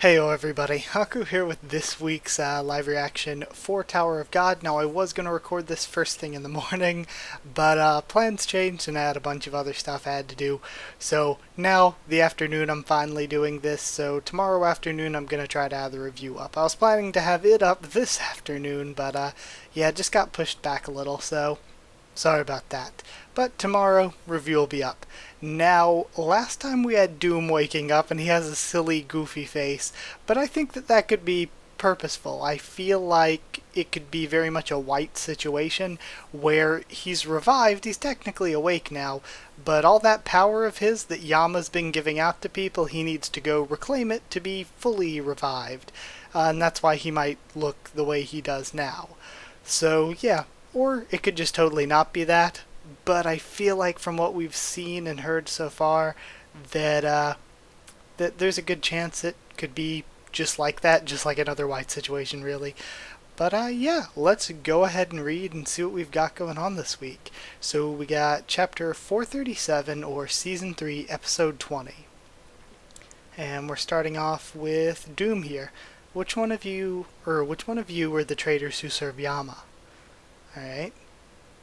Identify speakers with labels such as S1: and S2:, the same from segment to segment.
S1: Heyo everybody, Haku here with this week's live reaction for Tower of God. Now I was going to record this first thing in the morning, but plans changed and I had a bunch of other stuff I had to do. So now, the afternoon, I'm finally doing this, so tomorrow afternoon I'm going to try to have the review up. I was planning to have it up this afternoon, but yeah, it just got pushed back a little, so sorry about that. But tomorrow, review will be up. Now, last time we had Doom waking up and he has a silly, goofy face, but I think that could be purposeful. I feel like it could be very much a White situation where he's revived, he's technically awake now, but all that power of his that Yama's been giving out to people, he needs to go reclaim it to be fully revived. And that's why he might look the way he does now. So, yeah. Or it could just totally not be that, but I feel like from what we've seen and heard so far that there's a good chance it could be just like that, just like another White situation really. But yeah, let's go ahead and read and see what we've got going on this week. So we got chapter 437 or season 3 episode 20. And we're starting off with Doom here. Which one of you were the traitors who serve Yama? Alright.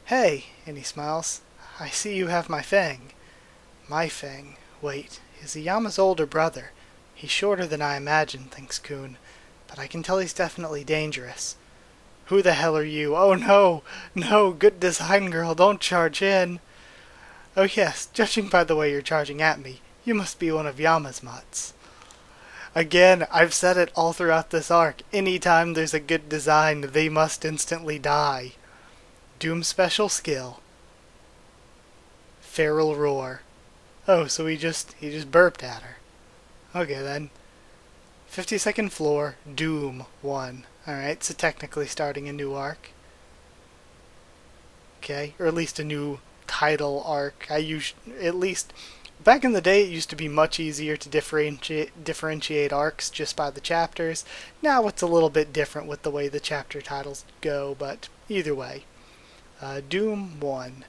S1: Hey, and he smiles. I see you have my fang. My fang. Wait, is he Yama's older brother? He's shorter than I imagined, thinks Kun, but I can tell he's definitely dangerous. Who the hell are you? Oh no! No, good design girl, don't charge in! Oh yes, judging by the way you're charging at me, you must be one of Yama's mutts. Again, I've said it all throughout this arc. Anytime there's a good design, they must instantly die. Doom special skill. Feral roar. Oh, so he just burped at her. Okay then. 52nd floor, Doom 1. Alright, so technically starting a new arc. Okay, or at least a new title arc. At least back in the day it used to be much easier to differentiate arcs just by the chapters. Now it's a little bit different with the way the chapter titles go, but either way. Doom 1.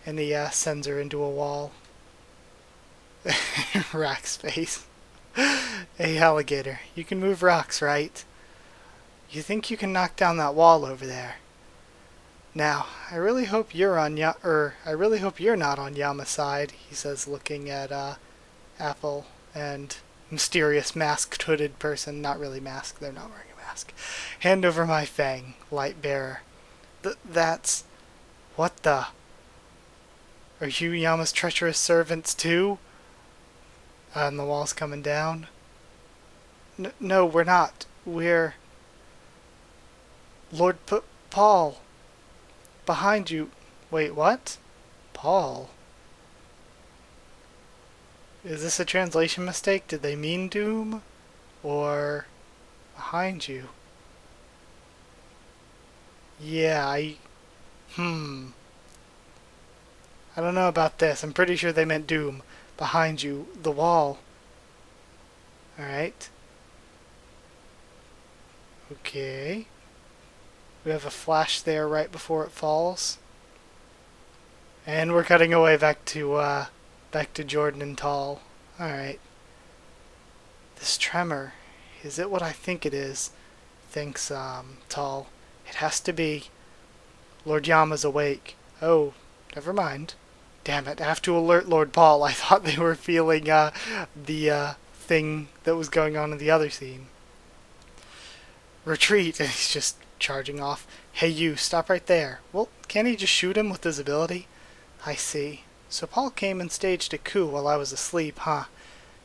S1: And he sends her into a wall. Rock space. Hey, alligator, you can move rocks, right? You think you can knock down that wall over there? Now, I really hope you're not on Yama's side, he says, looking at Apple and mysterious masked hooded person. Not really masked, they're not wearing a mask. Hand over my fang, light bearer. That's... What the... Are you Yama's treacherous servants too? And the wall's coming down. No, we're not. We're... Lord Paul. Behind you. Wait, what? Paul? Is this a translation mistake? Did they mean Doom? Or... behind you? Yeah, I don't know about this. I'm pretty sure they meant Doom. Behind you. The wall. Alright. Okay. We have a flash there right before it falls. And we're cutting away back to Jordan and Tall. Alright. This tremor. Is it what I think it is? Thinks, Tall. It has to be. Lord Yama's awake. Oh, never mind. Damn it, I have to alert Lord Paul. I thought they were feeling the thing that was going on in the other scene. Retreat! And he's just charging off. Hey you, stop right there. Well, can't he just shoot him with his ability? I see. So Paul came and staged a coup while I was asleep, huh?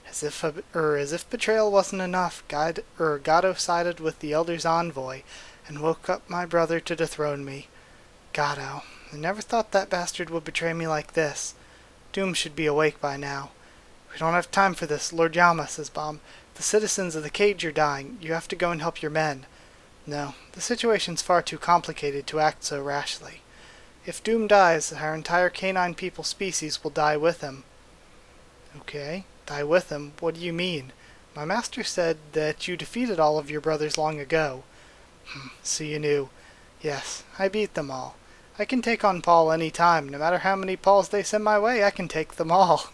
S1: As if betrayal wasn't enough, Gato sided with the Elder's envoy and woke up my brother to dethrone me. Gato, I never thought that bastard would betray me like this. Doom should be awake by now. We don't have time for this, Lord Yama, says Bomb. The citizens of the cage are dying. You have to go and help your men. No, the situation's far too complicated to act so rashly. If Doom dies, our entire canine people species will die with him. Okay, die with him? What do you mean? My master said that you defeated all of your brothers long ago. So you knew. Yes, I beat them all. I can take on Paul any time. No matter how many Pauls they send my way, I can take them all.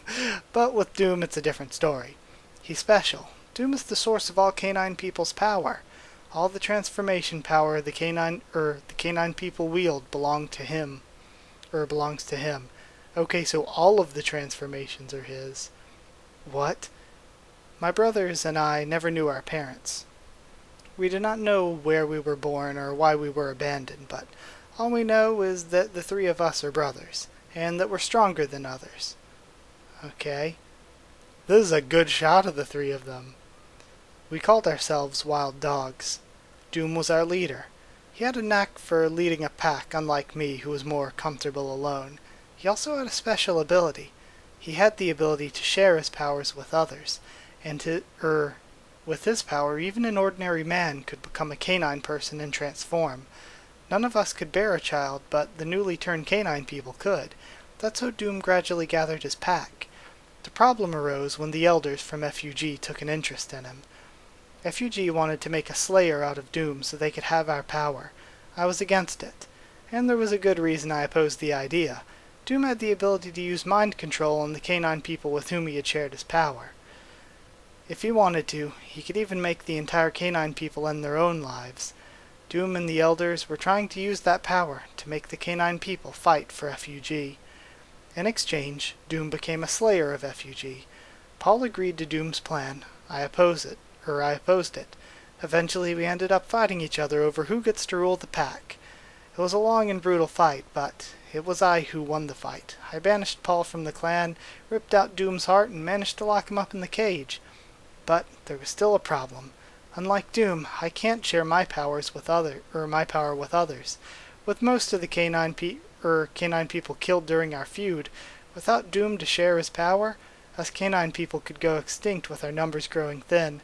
S1: But with Doom, it's a different story. He's special. Doom is the source of all canine people's power. All the transformation power the canine people wield belongs to him. Okay, so all of the transformations are his. What? My brothers and I never knew our parents. We do not know where we were born or why we were abandoned, but all we know is that the three of us are brothers, and that we're stronger than others. Okay. This is a good shot of the three of them. We called ourselves wild dogs. Doom was our leader. He had a knack for leading a pack, unlike me, who was more comfortable alone. He also had a special ability. He had the ability to share his powers with others, and with his power, even an ordinary man could become a canine person and transform. None of us could bear a child, but the newly turned canine people could. That's how Doom gradually gathered his pack. The problem arose when the elders from FUG took an interest in him. FUG wanted to make a slayer out of Doom so they could have our power. I was against it, and there was a good reason I opposed the idea. Doom had the ability to use mind control on the canine people with whom he had shared his power. If he wanted to, he could even make the entire canine people end their own lives. Doom and the elders were trying to use that power to make the canine people fight for FUG. In exchange, Doom became a slayer of FUG. Paul agreed to Doom's plan. I opposed it. Eventually we ended up fighting each other over who gets to rule the pack. It was a long and brutal fight, but it was I who won the fight. I banished Paul from the clan, ripped out Doom's heart, and managed to lock him up in the cage. But there was still a problem. Unlike Doom, I can't share my power with others. With most of the canine people killed during our feud, without Doom to share his power, us canine people could go extinct with our numbers growing thin.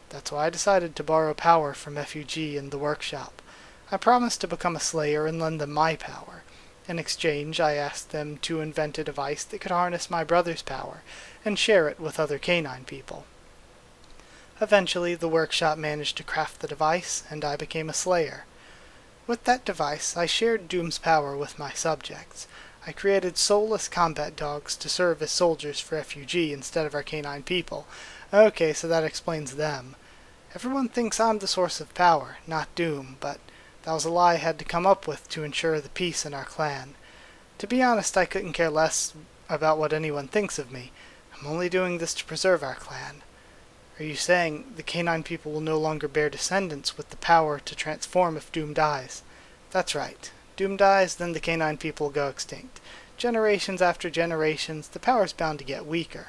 S1: That's why I decided to borrow power from FUG in the workshop. I promised to become a slayer and lend them my power. In exchange, I asked them to invent a device that could harness my brother's power and share it with other canine people. Eventually, the workshop managed to craft the device, and I became a slayer. With that device, I shared Doom's power with my subjects. I created soulless combat dogs to serve as soldiers for FUG instead of our canine people. Okay, so that explains them. Everyone thinks I'm the source of power, not Doom, but that was a lie I had to come up with to ensure the peace in our clan. To be honest, I couldn't care less about what anyone thinks of me. I'm only doing this to preserve our clan. Are you saying the canine people will no longer bear descendants with the power to transform if Doom dies? That's right. Doom dies, then the canine people will go extinct. Generations after generations, the power's bound to get weaker.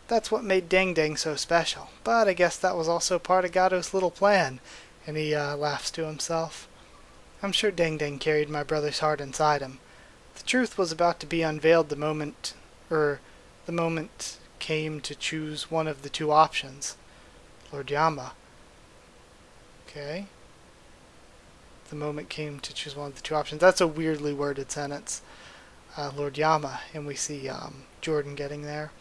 S1: That's what made Dang Dang so special. But I guess that was also part of Gado's little plan. And he laughs to himself. I'm sure Dang Dang carried my brother's heart inside him. The truth was about to be unveiled the moment came to choose one of the two options. Lord Yama. Okay. The moment came to choose one of the two options. That's a weirdly worded sentence. Lord Yama, and we see Jordan getting there.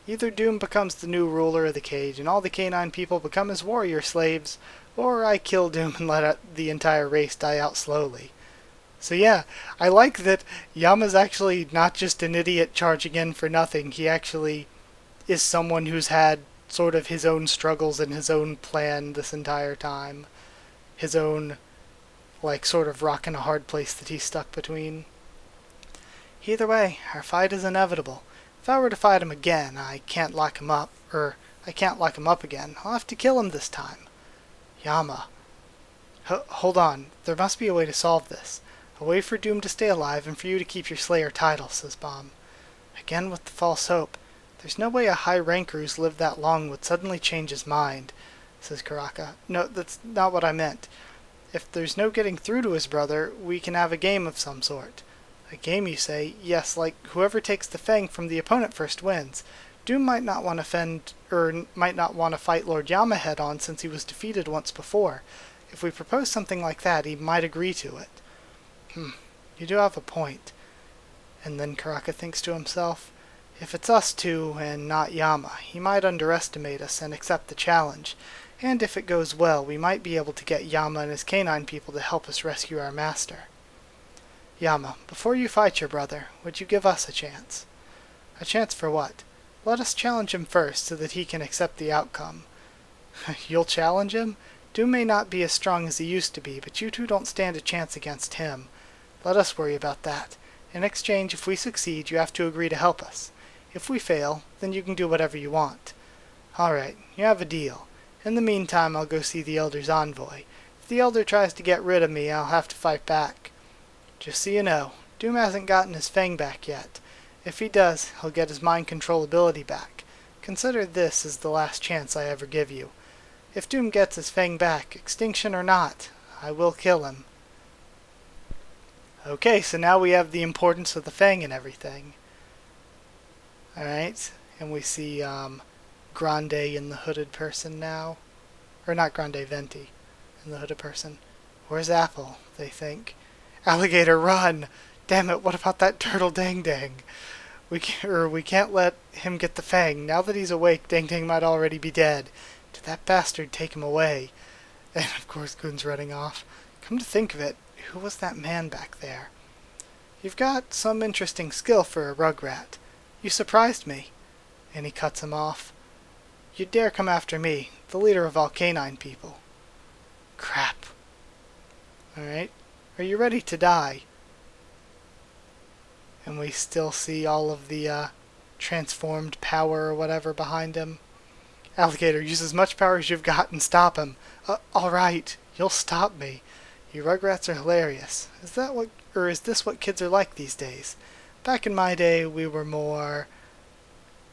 S1: Either Doom becomes the new ruler of the cage and all the canine people become his warrior slaves, or I kill Doom and let the entire race die out slowly. So yeah, I like that Yama's actually not just an idiot charging in for nothing. He actually is someone who's had sort of his own struggles and his own plan this entire time. His own, sort of rock and a hard place that he's stuck between. Either way, our fight is inevitable. If I were to fight him again, I can't lock him up again. I'll have to kill him this time. Yama. Hold on. There must be a way to solve this. A way for Doom to stay alive and for you to keep your Slayer title, says Bomb. Again with the false hope. There's no way a high ranker who's lived that long would suddenly change his mind, says Karaka. No, that's not what I meant. If there's no getting through to his brother, we can have a game of some sort. A game, you say? Yes, like whoever takes the fang from the opponent first wins. Doom might not want to fight Lord Yama head on since he was defeated once before. If we propose something like that, he might agree to it. You do have a point. And then Karaka thinks to himself, if it's us two and not Yama, he might underestimate us and accept the challenge. And if it goes well, we might be able to get Yama and his canine people to help us rescue our master. Yama, before you fight your brother, would you give us a chance? A chance for what? Let us challenge him first so that he can accept the outcome. You'll challenge him? Doom may not be as strong as he used to be, but you two don't stand a chance against him. Let us worry about that. In exchange, if we succeed, you have to agree to help us. If we fail, then you can do whatever you want. Alright, you have a deal. In the meantime, I'll go see the Elder's envoy. If the Elder tries to get rid of me, I'll have to fight back. Just so you know, Doom hasn't gotten his fang back yet. If he does, he'll get his mind control ability back. Consider this as the last chance I ever give you. If Doom gets his fang back, extinction or not, I will kill him. Okay, so now we have the importance of the fang and everything. Alright, and we see Grande in the hooded person now. Or not Grande, Venti in the hooded person. Where's Apple, they think. Alligator, run! Damn it, what about that turtle Dang Dang? We can't let him get the fang. Now that he's awake, Dang Dang might already be dead. Did that bastard take him away? And of course Goon's running off. Come to think of it, who was that man back there? You've got some interesting skill for a rugrat. You surprised me. And he cuts him off. You dare come after me, the leader of all canine people. Crap. Alright. Are you ready to die? And we still see all of the transformed power or whatever behind him. Alligator, use as much power as you've got and stop him. Alright, you'll stop me. You rugrats are hilarious. Is this what kids are like these days? Back in my day, we were more...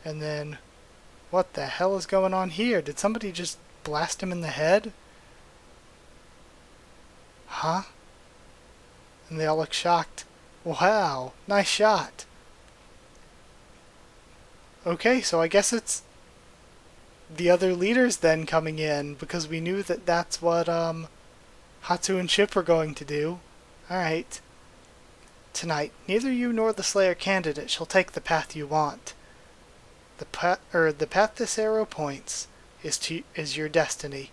S1: And then... What the hell is going on here? Did somebody just blast him in the head? Huh? And they all look shocked. Wow, nice shot. Okay, so I guess it's the other leaders then coming in, because we knew that that's what Hatsu and Chip were going to do. Alright. Tonight, neither you nor the Slayer candidate shall take the path you want. The path this arrow points is your destiny.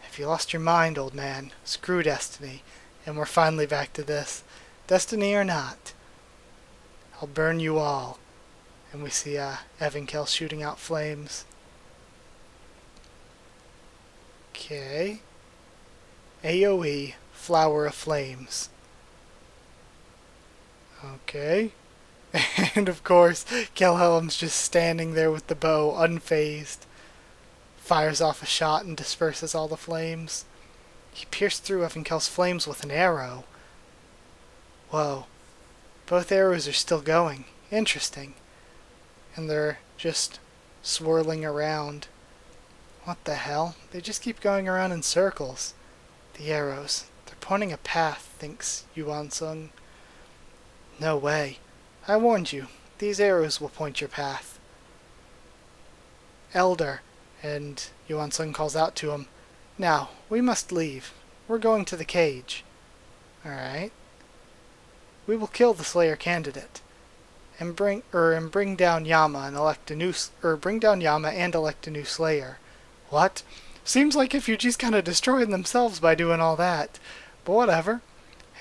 S1: Have you lost your mind, old man? Screw destiny. And we're finally back to this. Destiny or not, I'll burn you all. And we see Evankel shooting out flames. Okay. AoE, Flower of Flames. Okay. And of course, Kelhelm's just standing there with the bow, unfazed. Fires off a shot and disperses all the flames. He pierced through Evankel's flames with an arrow. Whoa. Both arrows are still going. Interesting. And they're just swirling around. What the hell? They just keep going around in circles. The arrows. They're pointing a path, thinks Yuan-sung. No way. I warned you. These arrows will point your path. Elder. And Yuan-sung calls out to him. Now, we must leave. We're going to the cage. Alright. We will kill the Slayer candidate. And bring down Yama and elect a new Slayer. What? Seems like Fuji's kinda destroying themselves by doing all that. But whatever.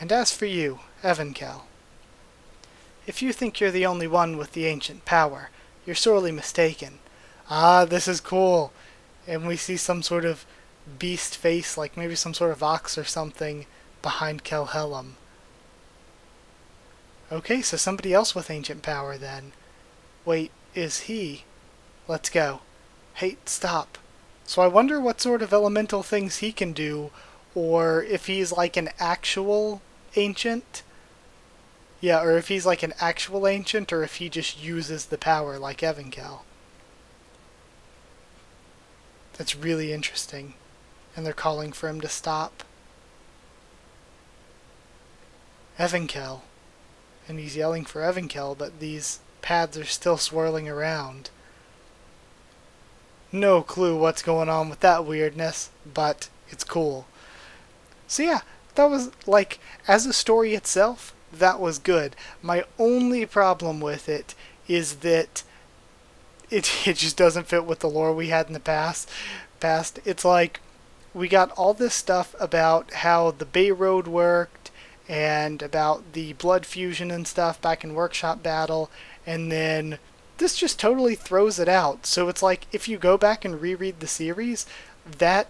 S1: And as for you, Evankel. If you think you're the only one with the ancient power, you're sorely mistaken. Ah, this is cool. And we see some sort of beast face, like maybe some sort of ox or something, behind Kelhelm. Okay, so somebody else with ancient power then. Wait, is he? Let's go. Hey, stop. So I wonder what sort of elemental things he can do, or if he's like an actual ancient. Yeah, or if he's like an actual ancient, or if he just uses the power like Evankel. That's really interesting. And they're calling for him to stop. Evankel. And he's yelling for Evankel, but these paths are still swirling around. No clue what's going on with that weirdness, but it's cool. So yeah, that was, like, as a story itself, that was good. My only problem with it is that it just doesn't fit with the lore we had in the past. It's like, we got all this stuff about how the Bay Road worked, and about the blood fusion and stuff back in Workshop Battle, and then this just totally throws it out. So it's like, if you go back and reread the series, that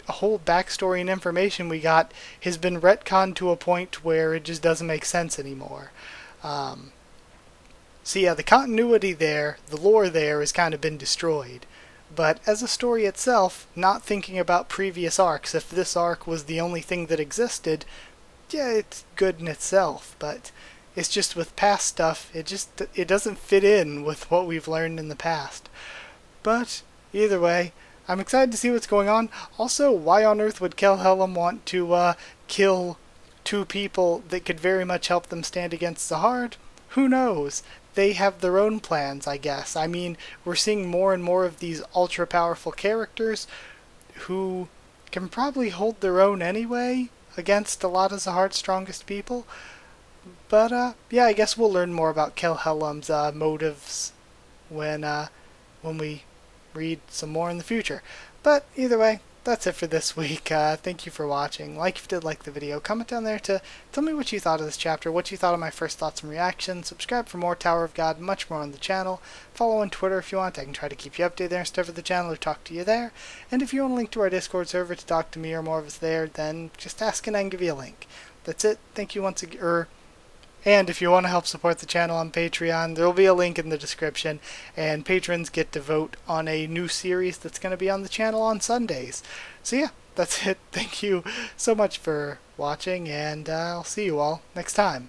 S1: whole backstory and information we got has been retconned to a point where it just doesn't make sense anymore. So yeah, the continuity there, the lore there, has kind of been destroyed. But as a story itself, not thinking about previous arcs, if this arc was the only thing that existed, yeah, it's good in itself. But it's just with past stuff, it doesn't fit in with what we've learned in the past. But either way, I'm excited to see what's going on. Also, why on earth would Kelhelm want to kill two people that could very much help them stand against Zahard? Who knows? They have their own plans, I guess. I mean, we're seeing more and more of these ultra-powerful characters who can probably hold their own anyway against a lot of Zahard's strongest people. But, yeah, I guess we'll learn more about Kelhelm's motives when we read some more in the future. But either way, that's it for this week. Thank you for watching. Like if you did like the video, comment down there to tell me what you thought of this chapter, what you thought of my first thoughts and reactions. Subscribe for more Tower of God, much more on the channel. Follow on Twitter if you want. I can try to keep you updated there and stuff for the channel or talk to you there. And if you want a link to our Discord server to talk to me or more of us there, then just ask and I can give you a link. That's it. Thank you once again. And if you want to help support the channel on Patreon, there will be a link in the description, and patrons get to vote on a new series that's going to be on the channel on Sundays. So yeah, that's it. Thank you so much for watching, and I'll see you all next time.